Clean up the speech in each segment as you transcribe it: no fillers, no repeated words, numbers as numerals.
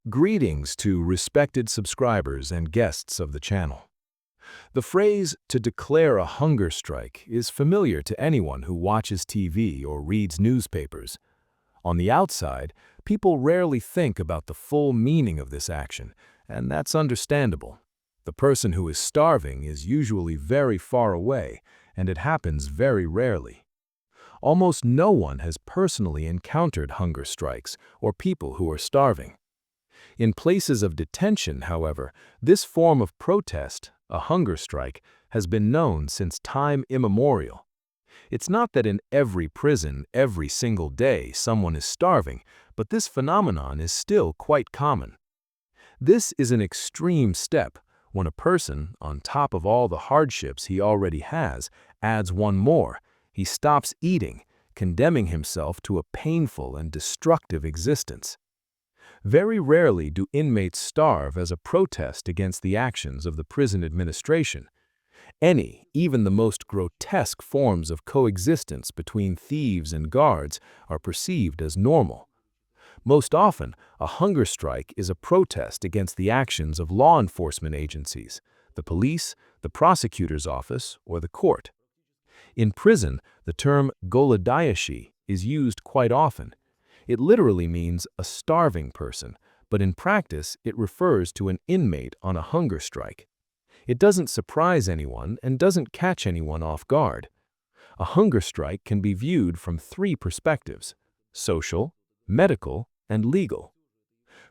Greetings to respected subscribers and guests of the channel. The phrase "to declare a hunger strike" is familiar to anyone who watches TV or reads newspapers. On the outside, people rarely think about the full meaning of this action, and that's understandable. The person who is starving is usually very far away, and it happens very rarely. Almost no one has personally encountered hunger strikes or people who are starving. In places of detention, however, this form of protest, a hunger strike, has been known since time immemorial. It's not that in every prison, every single day, someone is starving, but this phenomenon is still quite common. This is an extreme step when a person, on top of all the hardships he already has, adds one more. He stops eating, condemning himself to a painful and destructive existence. Very rarely do inmates starve as a protest against the actions of the prison administration. Any, even the most grotesque forms of coexistence between thieves and guards are perceived as normal. Most often, a hunger strike is a protest against the actions of law enforcement agencies, the police, the prosecutor's office, or the court. In prison, the term "голодающий" is used quite often. It literally means a starving person, but in practice it refers to an inmate on a hunger strike. It doesn't surprise anyone and doesn't catch anyone off guard. A hunger strike can be viewed from three perspectives: social, medical, and legal.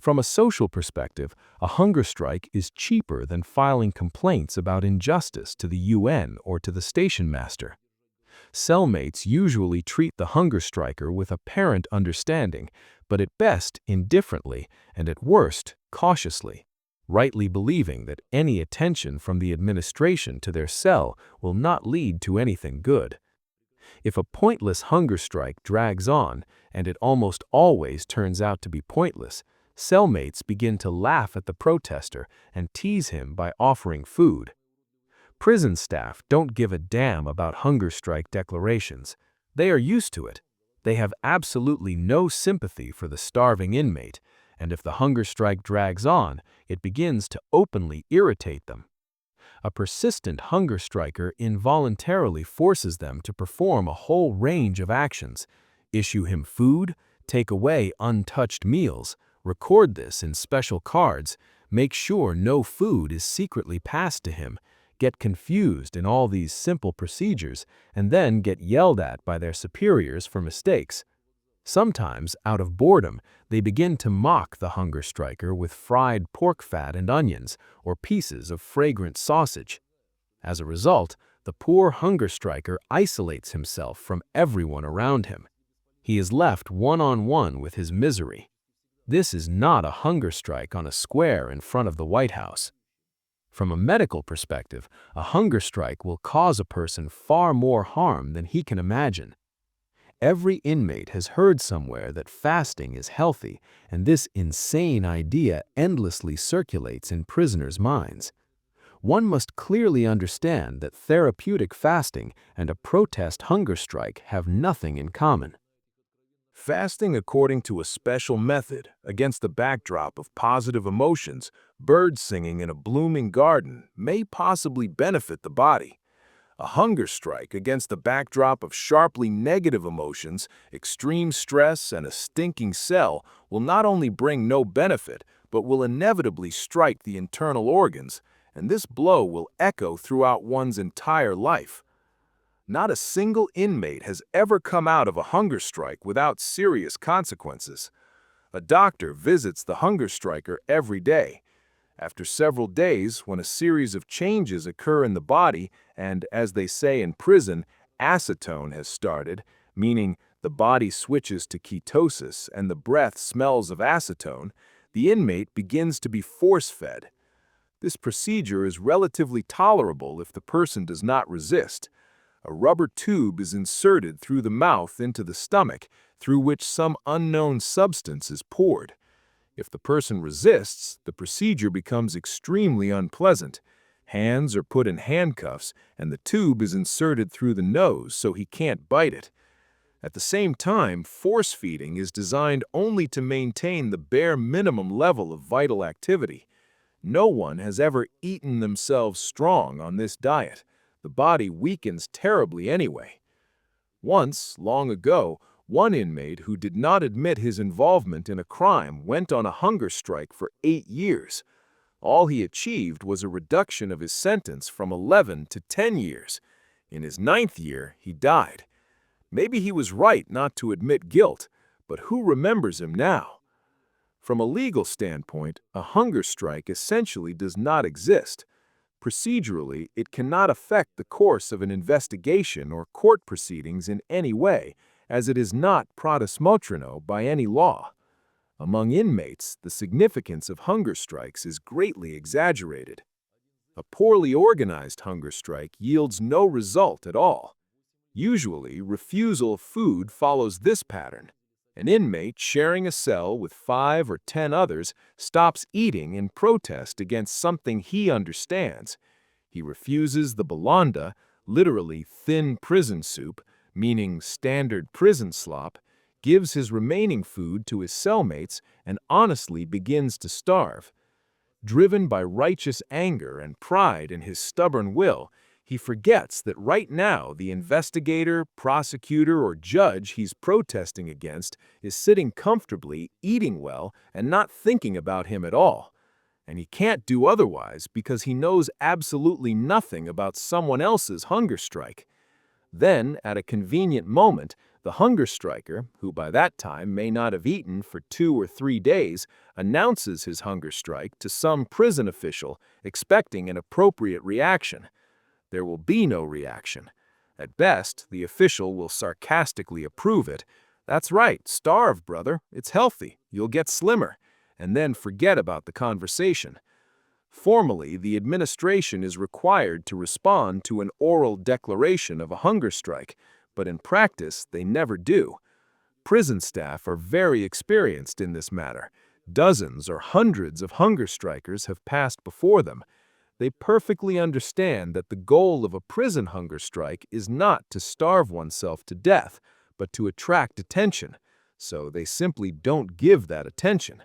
From a social perspective, a hunger strike is cheaper than filing complaints about injustice to the UN or to the station master. Cellmates usually treat the hunger striker with apparent understanding, but at best indifferently and at worst cautiously, rightly believing that any attention from the administration to their cell will not lead to anything good. If a pointless hunger strike drags on, and it almost always turns out to be pointless, cellmates begin to laugh at the protester and tease him by offering food. Prison staff don't give a damn about hunger strike declarations. They are used to it. They have absolutely no sympathy for the starving inmate, and if the hunger strike drags on, it begins to openly irritate them. A persistent hunger striker involuntarily forces them to perform a whole range of actions: issue him food, take away untouched meals, record this in special cards, make sure no food is secretly passed to him, get confused in all these simple procedures, and then get yelled at by their superiors for mistakes. Sometimes, out of boredom, they begin to mock the hunger striker with fried pork fat and onions, or pieces of fragrant sausage. As a result, the poor hunger striker isolates himself from everyone around him. He is left one-on-one with his misery. This is not a hunger strike on a square in front of the White House. From a medical perspective, a hunger strike will cause a person far more harm than he can imagine. Every inmate has heard somewhere that fasting is healthy, and this insane idea endlessly circulates in prisoners' minds. One must clearly understand that therapeutic fasting and a protest hunger strike have nothing in common. Fasting according to a special method, against the backdrop of positive emotions, birds singing in a blooming garden, may possibly benefit the body. A hunger strike against the backdrop of sharply negative emotions, extreme stress, and a stinking cell will not only bring no benefit, but will inevitably strike the internal organs, and this blow will echo throughout one's entire life. Not a single inmate has ever come out of a hunger strike without serious consequences. A doctor visits the hunger striker every day. After several days, when a series of changes occur in the body and, as they say in prison, acetone has started, meaning the body switches to ketosis and the breath smells of acetone, the inmate begins to be force-fed. This procedure is relatively tolerable if the person does not resist. A rubber tube is inserted through the mouth into the stomach, through which some unknown substance is poured. If the person resists, the procedure becomes extremely unpleasant. Hands are put in handcuffs, and the tube is inserted through the nose so he can't bite it. At the same time, force feeding is designed only to maintain the bare minimum level of vital activity. No one has ever eaten themselves strong on this diet. The body weakens terribly anyway. Once, long ago, one inmate who did not admit his involvement in a crime went on a hunger strike for 8 years. All he achieved was a reduction of his sentence from 11 to 10 years. In his 9th year, he died. Maybe he was right not to admit guilt, but who remembers him now? From a legal standpoint, a hunger strike essentially does not exist. Procedurally, it cannot affect the course of an investigation or court proceedings in any way, as it is not prodis motrino by any law. Among inmates, the significance of hunger strikes is greatly exaggerated. A poorly organized hunger strike yields no result at all. Usually, refusal of food follows this pattern. An inmate sharing a cell with 5 or 10 others stops eating in protest against something he understands. He refuses the bolanda, literally thin prison soup, meaning standard prison slop, gives his remaining food to his cellmates, and honestly begins to starve. Driven by righteous anger and pride in his stubborn will, he forgets that right now the investigator, prosecutor, or judge he's protesting against is sitting comfortably, eating well, and not thinking about him at all. And he can't do otherwise because he knows absolutely nothing about someone else's hunger strike. Then, at a convenient moment, the hunger striker, who by that time may not have eaten for 2 or 3 days, announces his hunger strike to some prison official, expecting an appropriate reaction. There will be no reaction. At best, the official will sarcastically approve it. "That's right, starve, brother. It's healthy. You'll get slimmer," and then forget about the conversation. Formally, the administration is required to respond to an oral declaration of a hunger strike, but in practice, they never do. Prison staff are very experienced in this matter. Dozens or hundreds of hunger strikers have passed before them. They perfectly understand that the goal of a prison hunger strike is not to starve oneself to death, but to attract attention, so they simply don't give that attention.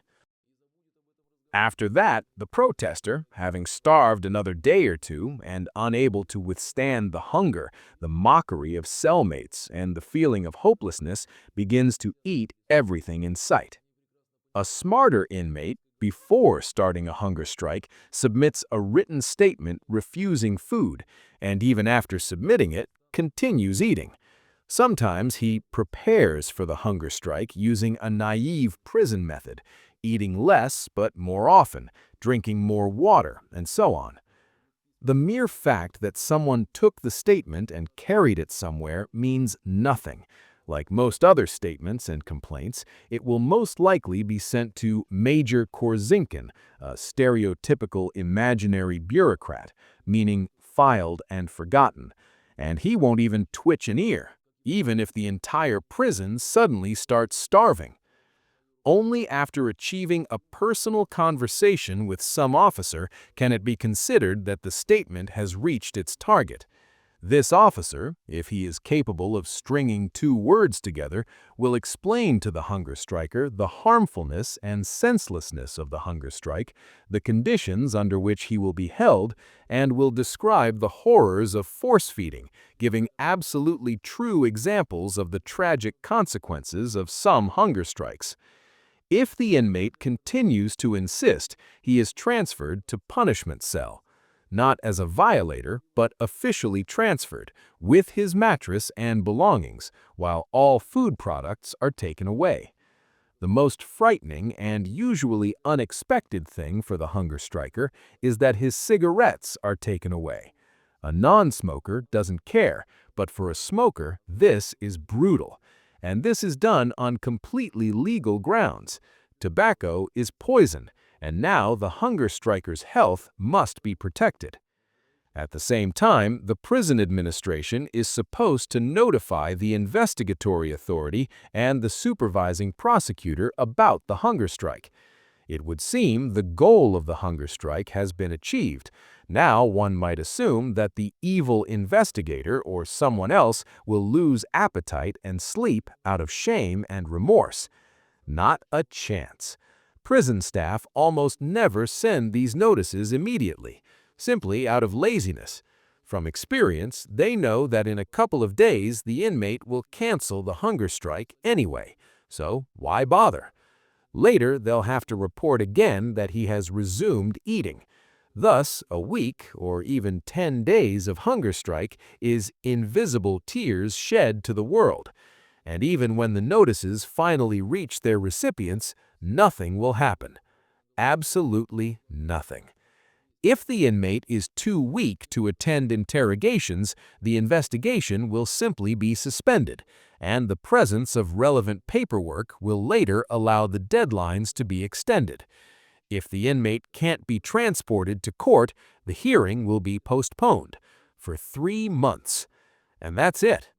After that, the protester, having starved another day or two and unable to withstand the hunger, the mockery of cellmates, and the feeling of hopelessness, begins to eat everything in sight. A smarter inmate, before starting a hunger strike, submits a written statement refusing food, and even after submitting it, continues eating. Sometimes he prepares for the hunger strike using a naive prison method, eating less but more often, drinking more water, and so on. The mere fact that someone took the statement and carried it somewhere means nothing. Like most other statements and complaints, it will most likely be sent to Major Korzinkin, a stereotypical imaginary bureaucrat, meaning filed and forgotten, and he won't even twitch an ear, even if the entire prison suddenly starts starving. Only after achieving a personal conversation with some officer can it be considered that the statement has reached its target. This officer, if he is capable of stringing 2 words together, will explain to the hunger striker the harmfulness and senselessness of the hunger strike, the conditions under which he will be held, and will describe the horrors of force feeding, giving absolutely true examples of the tragic consequences of some hunger strikes. If the inmate continues to insist, he is transferred to punishment cell. Not as a violator, but officially transferred, with his mattress and belongings, while all food products are taken away. The most frightening and usually unexpected thing for the hunger striker is that his cigarettes are taken away. A non-smoker doesn't care, but for a smoker, this is brutal. And this is done on completely legal grounds. Tobacco is poison, and now the hunger striker's health must be protected. At the same time, the prison administration is supposed to notify the investigatory authority and the supervising prosecutor about the hunger strike. It would seem the goal of the hunger strike has been achieved. Now one might assume that the evil investigator or someone else will lose appetite and sleep out of shame and remorse. Not a chance. Prison staff almost never send these notices immediately, simply out of laziness. From experience, they know that in a couple of days the inmate will cancel the hunger strike anyway, so why bother? Later, they'll have to report again that he has resumed eating. Thus, a week or even 10 days of hunger strike is invisible tears shed to the world. And even when the notices finally reach their recipients, nothing will happen. Absolutely nothing. If the inmate is too weak to attend interrogations, the investigation will simply be suspended, and the presence of relevant paperwork will later allow the deadlines to be extended. If the inmate can't be transported to court, the hearing will be postponed for 3 months. And that's it.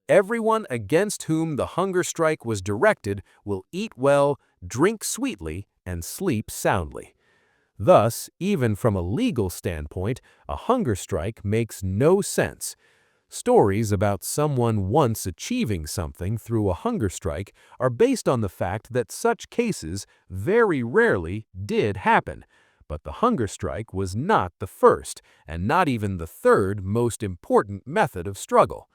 Everyone against whom the hunger strike was directed will eat well, drink sweetly, and sleep soundly. Thus, even from a legal standpoint, a hunger strike makes no sense. Stories about someone once achieving something through a hunger strike are based on the fact that such cases very rarely did happen. But the hunger strike was not the first, and not even the third most important method of struggle.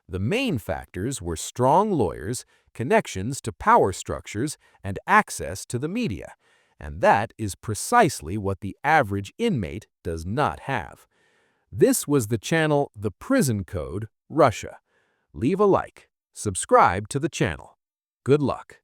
The main factors were strong lawyers, connections to power structures, and access to the media. And that is precisely what the average inmate does not have. This was the channel The Prison Code, Russia. Leave a like. Subscribe to the channel. Good luck.